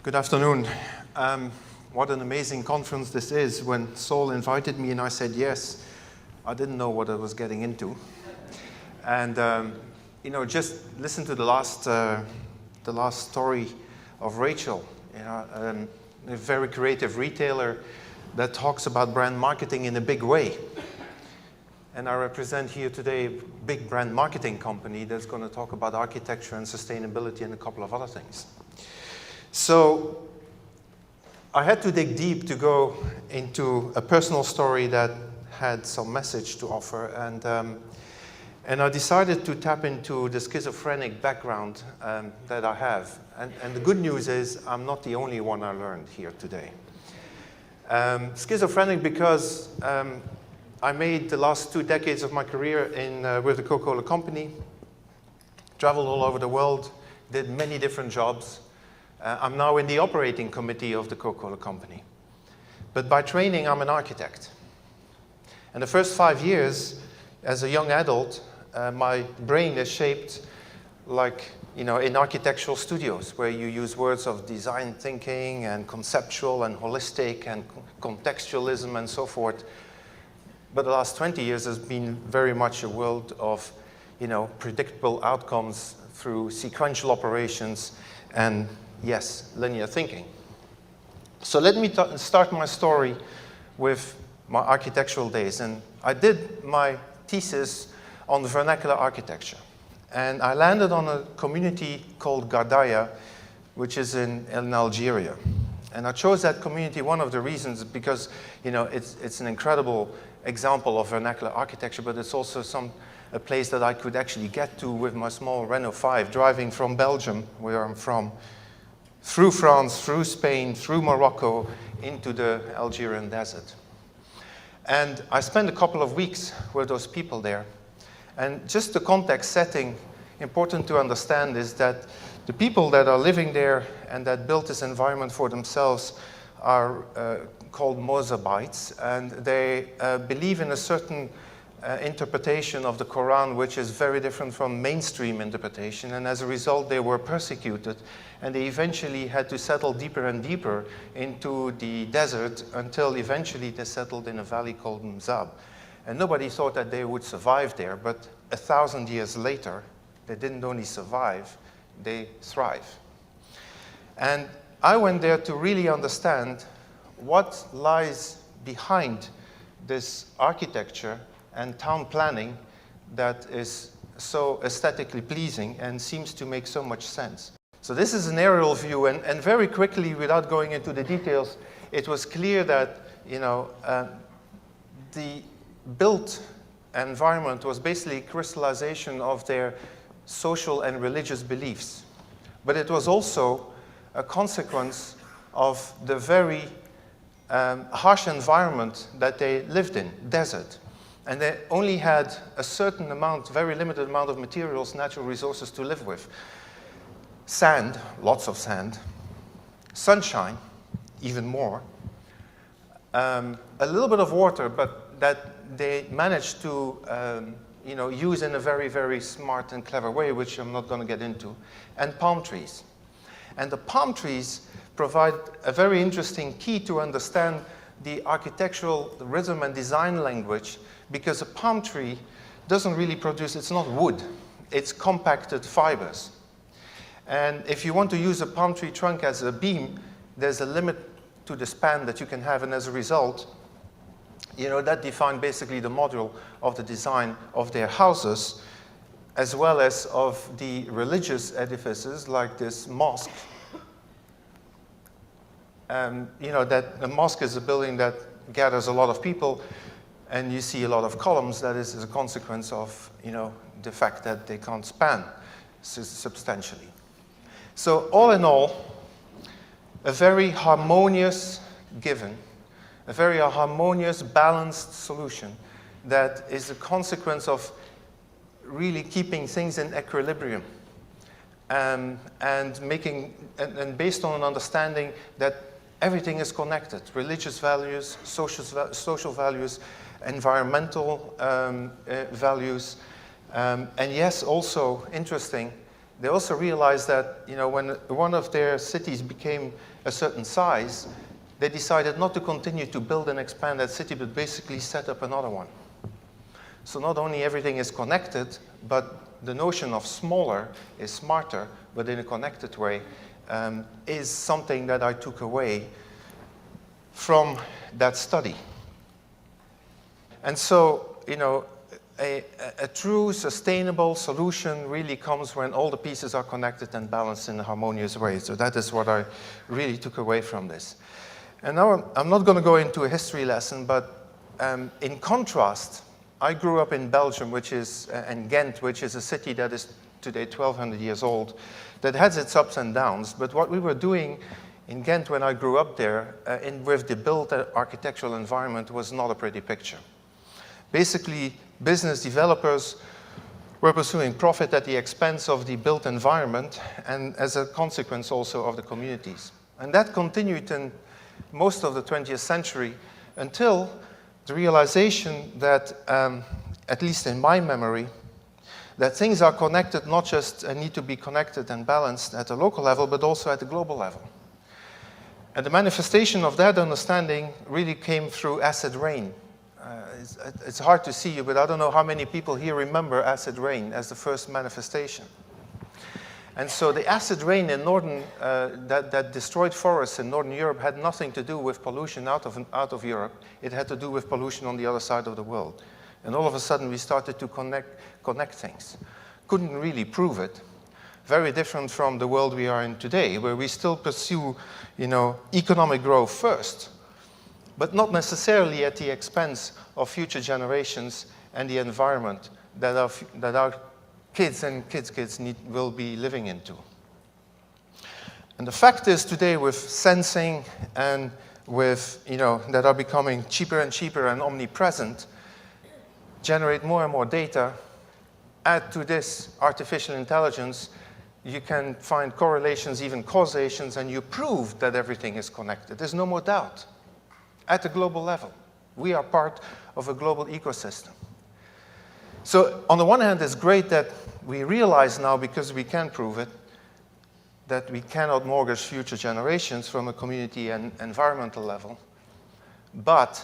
Good afternoon. What an amazing conference this is. When Saul invited me and I said yes, I didn't know what I was getting into. And just listen to the last story of Rachel, a very creative retailer that talks about brand marketing in a big way. And I represent here today a big brand marketing company that's going to talk about architecture and sustainability and a couple of other things. So I had to dig deep to go into a personal story that had some message to offer, and I decided to tap into the schizophrenic background that I have. And the good news is I'm not the only one I learned here today. Schizophrenic because I made the last 2 decades of my career with the Coca-Cola company, traveled all over the world, did many different jobs. I'm now in the operating committee of the Coca-Cola company. But by training, I'm an architect. And the first 5 years, as a young adult, my brain is shaped like, in architectural studios, where you use words of design thinking and conceptual and holistic and contextualism and so forth. But the last 20 years has been very much a world of, predictable outcomes through sequential operations and, yes, linear thinking. So let me start my story with my architectural days. And I did my thesis on vernacular architecture. And I landed on a community called Gardaya, which is in Algeria. And I chose that community, one of the reasons, because it's an incredible example of vernacular architecture, but it's also a place that I could actually get to with my small Renault 5, driving from Belgium, where I'm from, through France, through Spain, through Morocco, into the Algerian desert. And I spent a couple of weeks with those people there. And just the context setting, important to understand is that the people that are living there and that built this environment for themselves are called Mozabites, and they believe in a certain interpretation of the Quran, which is very different from mainstream interpretation, and as a result they were persecuted, and they eventually had to settle deeper and deeper into the desert until eventually they settled in a valley called Mzab. And nobody thought that they would survive there, but 1,000 years later, they didn't only survive, they thrive. And I went there to really understand what lies behind this architecture and town planning that is so aesthetically pleasing and seems to make so much sense. So this is an aerial view, and very quickly, without going into the details, it was clear that the built environment was basically a crystallization of their social and religious beliefs. But it was also a consequence of the very harsh environment that they lived in, desert. And they only had a certain amount, very limited amount of materials, natural resources to live with. Sand, lots of sand. Sunshine, even more. A little bit of water, but that they managed to use in a very, very smart and clever way, which I'm not going to get into. And palm trees. And the palm trees provide a very interesting key to understand the architectural rhythm and design language, because a palm tree doesn't really produce, it's not wood, it's compacted fibers. And if you want to use a palm tree trunk as a beam, there's a limit to the span that you can have, and as a result, that defined basically the model of the design of their houses, as well as of the religious edifices like this mosque. That the mosque is a building that gathers a lot of people, and you see a lot of columns. That is as a consequence of the fact that they can't span substantially. So all in all, a very harmonious given, a very harmonious, balanced solution that is a consequence of really keeping things in equilibrium and based on an understanding that everything is connected: religious values, social values, environmental values, and yes, also interesting, they also realized that, when one of their cities became a certain size, they decided not to continue to build and expand that city, but basically set up another one. So not only everything is connected, but the notion of smaller is smarter, but in a connected way, is something that I took away from that study. And so, a true sustainable solution really comes when all the pieces are connected and balanced in a harmonious way. So that is what I really took away from this. And now I'm not going to go into a history lesson, but in contrast, I grew up in Belgium, and Ghent, which is a city that is today 1,200 years old, that has its ups and downs. But what we were doing in Ghent when I grew up there, with the built architectural environment, was not a pretty picture. Basically, business developers were pursuing profit at the expense of the built environment, and as a consequence also of the communities. And that continued in most of the 20th century until the realization that, at least in my memory, that things are connected, not just need to be connected and balanced at a local level, but also at the global level. And the manifestation of that understanding really came through acid rain. It's hard to see you, but I don't know how many people here remember acid rain as the first manifestation. And so the acid rain in that destroyed forests in Northern Europe had nothing to do with pollution out of Europe. It had to do with pollution on the other side of the world. And all of a sudden we started to connect things. Couldn't really prove it. Very different from the world we are in today, where we still pursue, economic growth first, but not necessarily at the expense of future generations and the environment that our kids and kids' will be living into. And the fact is today, with sensing and with, that are becoming cheaper and cheaper and omnipresent, generate more and more data, add to this artificial intelligence, you can find correlations, even causations, and you prove that everything is connected. There's no more doubt. At the global level, we are part of a global ecosystem. So on the one hand, it's great that we realize now, because we can prove it, that we cannot mortgage future generations from a community and environmental level. But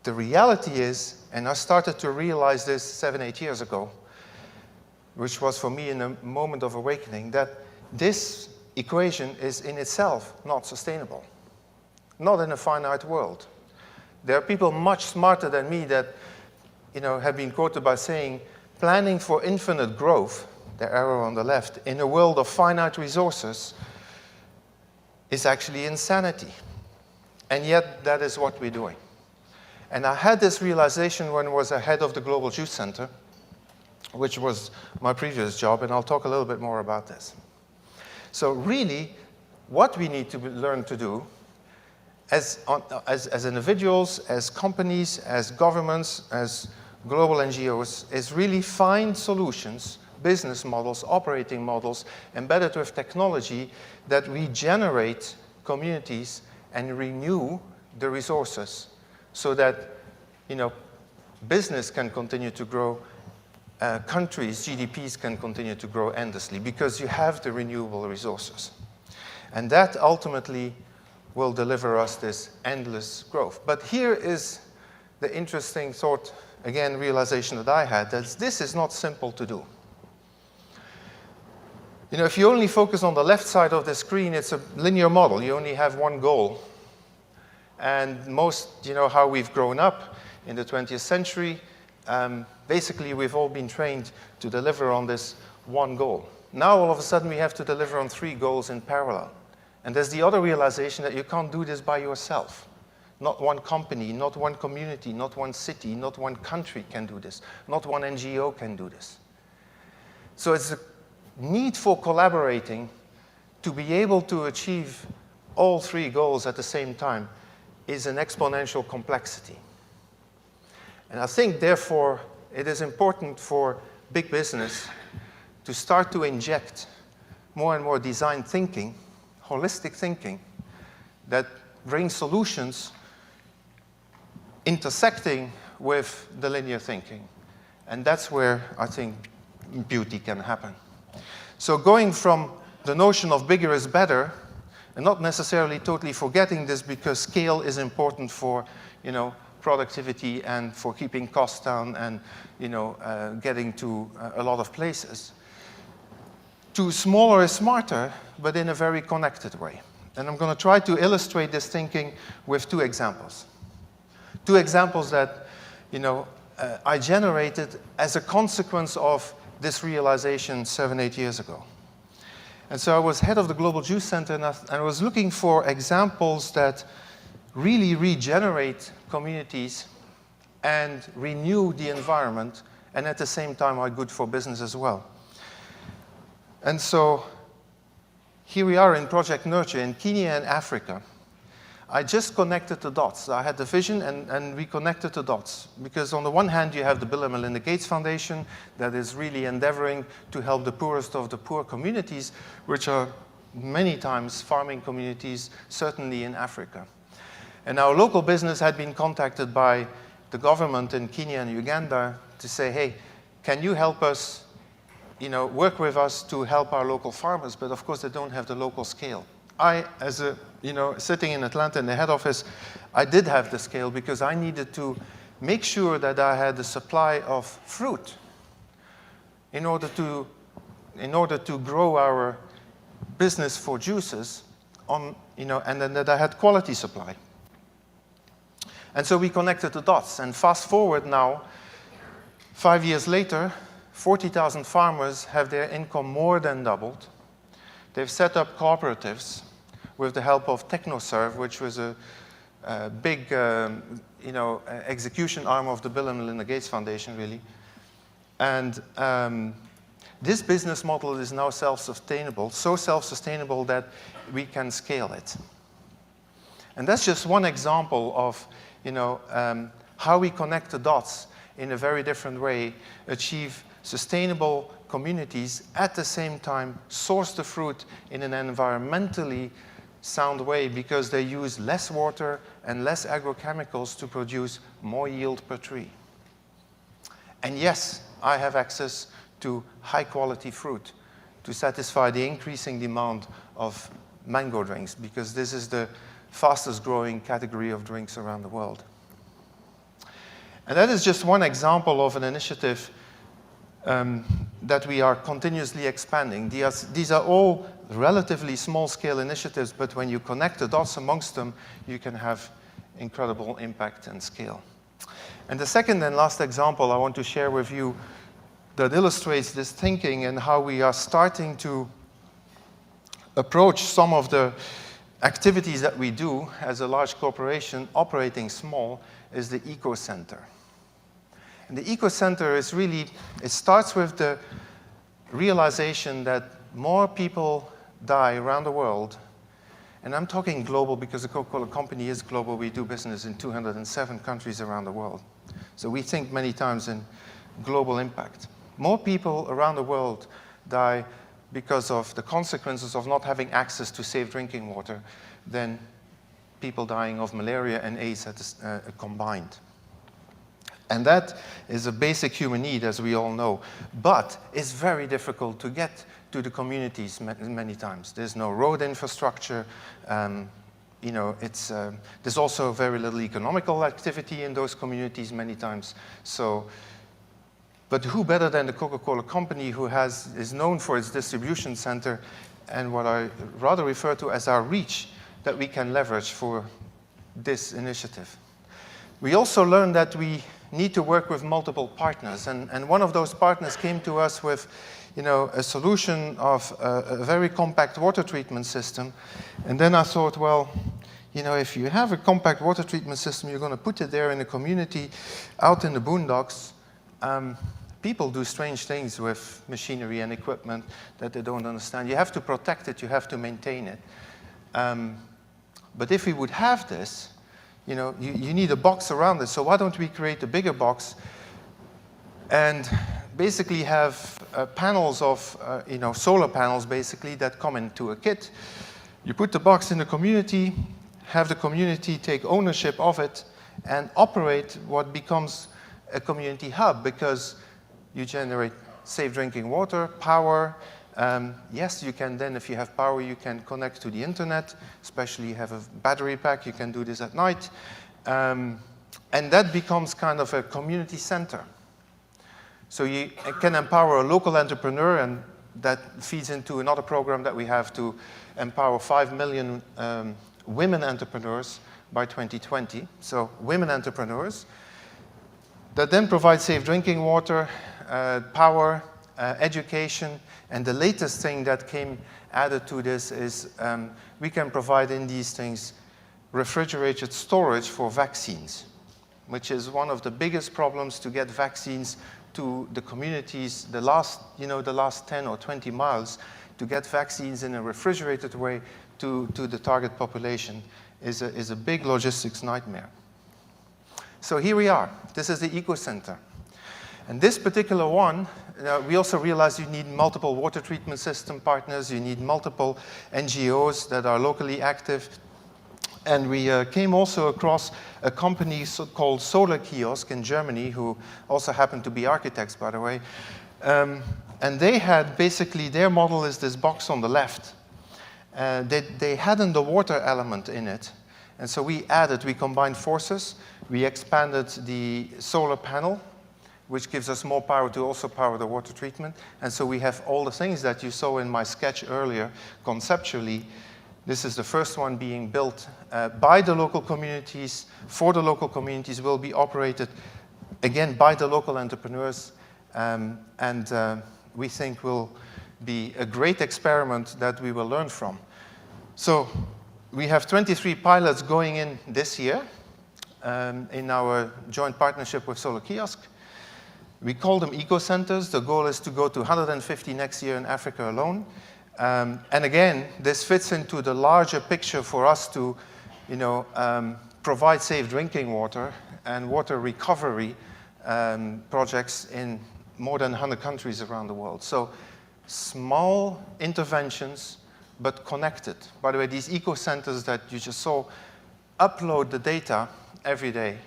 the reality is, and I started to realize this 7, 8 years ago, which was for me in a moment of awakening, that this equation is in itself not sustainable. Not in a finite world. There are people much smarter than me that, have been quoted by saying, planning for infinite growth, the arrow on the left, in a world of finite resources is actually insanity. And yet, that is what we're doing. And I had this realization when I was head of the Global Youth Center, which was my previous job, and I'll talk a little bit more about this. So really, what we need to learn to do as individuals, as companies, as governments, as global NGOs, is really find solutions, business models, operating models, embedded with technology that regenerate communities and renew the resources so that, business can continue to grow, countries, GDPs can continue to grow endlessly because you have the renewable resources. And that ultimately will deliver us this endless growth. But here is the interesting thought, again, realization that I had, that this is not simple to do. If you only focus on the left side of the screen, it's a linear model. You only have one goal. And most, how we've grown up in the 20th century, basically we've all been trained to deliver on this one goal. Now all of a sudden we have to deliver on 3 goals in parallel. And there's the other realization that you can't do this by yourself. Not one company, not one community, not one city, not one country can do this. Not one NGO can do this. So it's a need for collaborating to be able to achieve all 3 goals at the same time is an exponential complexity. And I think, therefore, it is important for big business to start to inject more and more design thinking, holistic thinking, that brings solutions intersecting with the linear thinking. And that's where I think beauty can happen. So going from the notion of bigger is better, and not necessarily totally forgetting this because scale is important for, productivity and for keeping costs down and, getting to a lot of places, to smaller is smarter, but in a very connected way. And I'm going to try to illustrate this thinking with two examples. Two examples that, I generated as a consequence of this realization 7-8 years ago. And so I was head of the Global Juice Center, and I was looking for examples that really regenerate communities and renew the environment, and at the same time are good for business as well. And so here we are in Project Nurture in Kenya and Africa. I just connected the dots. I had the vision and we connected the dots. Because on the one hand, you have the Bill and Melinda Gates Foundation that is really endeavoring to help the poorest of the poor communities, which are many times farming communities, certainly in Africa. And our local business had been contacted by the government in Kenya and Uganda to say, hey, can you help us, work with us to help our local farmers? But of course, they don't have the local scale. I, as a, sitting in Atlanta in the head office, I did have the scale because I needed to make sure that I had a supply of fruit in order to grow our business for juices on, and then that I had quality supply. And so we connected the dots. And fast forward now, 5 years later, 40,000 farmers have their income more than doubled. They've set up cooperatives with the help of TechnoServe, which was a big execution arm of the Bill and Melinda Gates Foundation, really. And this business model is now self-sustainable, so self-sustainable that we can scale it. And that's just one example of how we connect the dots in a very different way, achieve sustainable communities, at the same time source the fruit in an environmentally sound way because they use less water and less agrochemicals to produce more yield per tree. And yes, I have access to high quality fruit to satisfy the increasing demand of mango drinks because this is the fastest growing category of drinks around the world. And that is just one example of an initiative that we are continuously expanding. These are all relatively small-scale initiatives, but when you connect the dots amongst them, you can have incredible impact and scale. And the second and last example I want to share with you that illustrates this thinking and how we are starting to approach some of the activities that we do as a large corporation operating small is the Eco Center. And the Eco Center is really, it starts with the realization that more people die around the world, and I'm talking global because the Coca-Cola company is global. We do business in 207 countries around the world. So we think many times in global impact. More people around the world die because of the consequences of not having access to safe drinking water than people dying of malaria and AIDS combined. And that is a basic human need, as we all know. But it's very difficult to get to the communities many times. There's no road infrastructure. There's also very little economical activity in those communities many times. But who better than the Coca-Cola company who is known for its distribution center and what I rather refer to as our reach that we can leverage for this initiative. We also learned that we need to work with multiple partners. And one of those partners came to us with a solution of a very compact water treatment system. And then I thought, well, if you have a compact water treatment system, you're going to put it there in a community out in the boondocks. People do strange things with machinery and equipment that they don't understand. You have to protect it, you have to maintain it. But if we would have this, you need a box around it. So why don't we create a bigger box and basically have panels of, solar panels basically that come into a kit. You put the box in the community, have the community take ownership of it and operate what becomes a community hub because you generate safe drinking water, power, Yes, you can then, if you have power, you can connect to the internet, especially you have a battery pack, you can do this at night. And that becomes kind of a community center. So you can empower a local entrepreneur, and that feeds into another program that we have to empower 5 million women entrepreneurs by 2020. So women entrepreneurs that then provide safe drinking water, power, education, and the latest thing that came added to this is we can provide in these things refrigerated storage for vaccines, which is one of the biggest problems to get vaccines to the communities, the last 10 or 20 miles, to get vaccines in a refrigerated way to the target population is a big logistics nightmare. So here we are. This is the Eco Center. And this particular one, we also realized you need multiple water treatment system partners, you need multiple NGOs that are locally active. And we came also across a company called Solar Kiosk in Germany, who also happened to be architects, by the way. And they had basically, their model is this box on the left. They hadn't the water element in it. And so we combined forces. We expanded the solar panel, which gives us more power to also power the water treatment. And so we have all the things that you saw in my sketch earlier conceptually. This is the first one being built by the local communities, for the local communities, will be operated, again, by the local entrepreneurs, and we think will be a great experiment that we will learn from. So we have 23 pilots going in this year in our joint partnership with Solar Kiosk. We call them eco-centers. The goal is to go to 150 next year in Africa alone. And again, this fits into the larger picture for us to, provide safe drinking water and water recovery projects in more than 100 countries around the world. So small interventions, but connected. By the way, these eco-centers that you just saw upload the data every day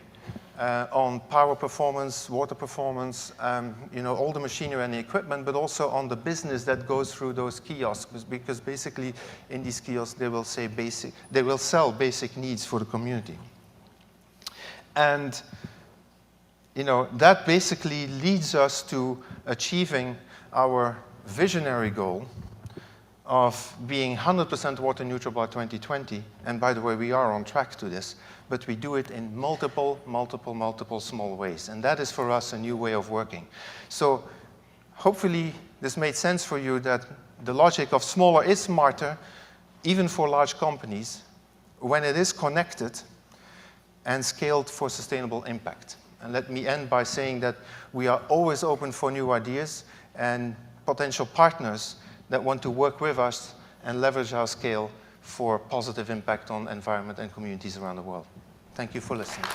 on power performance, water performance, all the machinery and the equipment, but also on the business that goes through those kiosks, because basically in these kiosks they will sell basic needs for the community. And that basically leads us to achieving our visionary goal of being 100% water neutral by 2020. And by the way, we are on track to this, but we do it in multiple small ways. And that is for us a new way of working. So hopefully this made sense for you, that the logic of smaller is smarter, even for large companies, when it is connected and scaled for sustainable impact. And let me end by saying that we are always open for new ideas and potential partners that want to work with us and leverage our scale for positive impact on environment and communities around the world. Thank you for listening.